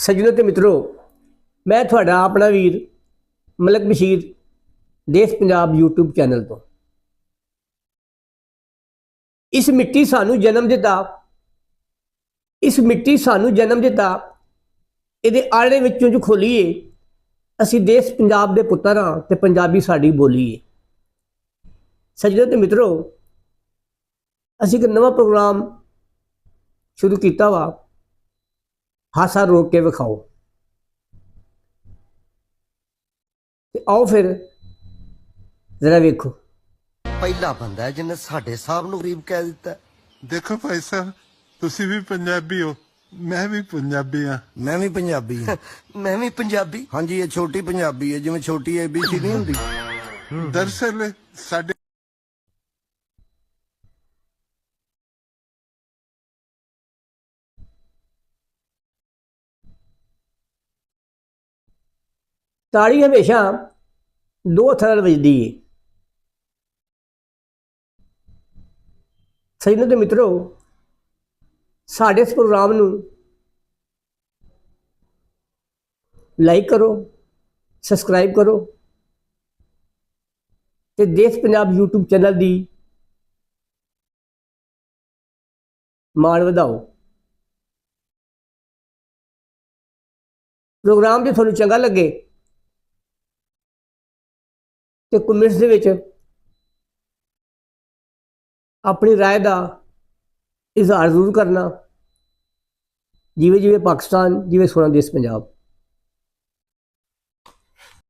सज्जनों ते मित्रों, मैं थोड़ा अपना वीर मलक बशीर देश पंजाब यूट्यूब चैनल तो इस मिट्टी सानू जन्म दिता, इस मिट्टी सानू जन्म दिता, ये आड़े विचों जो खोलीए असी देश पंजाब के पुत्र हाँ ते पंजाबी साड़ी बोली है। सज्जनों ते मित्रों, असी एक नवा प्रोग्राम शुरू किया वा, हासा रोक के विखाओ। आओ फिर जरा वेखो। पहला बंदा है जिन्हें साढ़े साहब नूं गरीब कह दिता। देखो भाई साहब, तुसी भी पंजाबी हो, मैं भी पंजाबी हाँ। मैं भी पंजाबी हाँ। मैं भी पंजाबी। हाँ जी, ये छोटी पंजाबी है, जिवें छोटी ABC नहीं होंदी। दरअसल साडे ताड़ी हमेशा दो हत्थां नाल वजदी है। सज्जनों ते मित्रों, साडे इस प्रोग्राम नूं लाइक करो, सबसक्राइब करो ते देश पंजाब यूट्यूब चैनल दी मान वधाओ। प्रोग्राम जे तुहानूं चंगा लगे तो कमेंट्स दे विच अपनी राय का इजहार जरूर करना। जिवें जिवें पाकिस्तान, जिवें सोना देश पंजाब।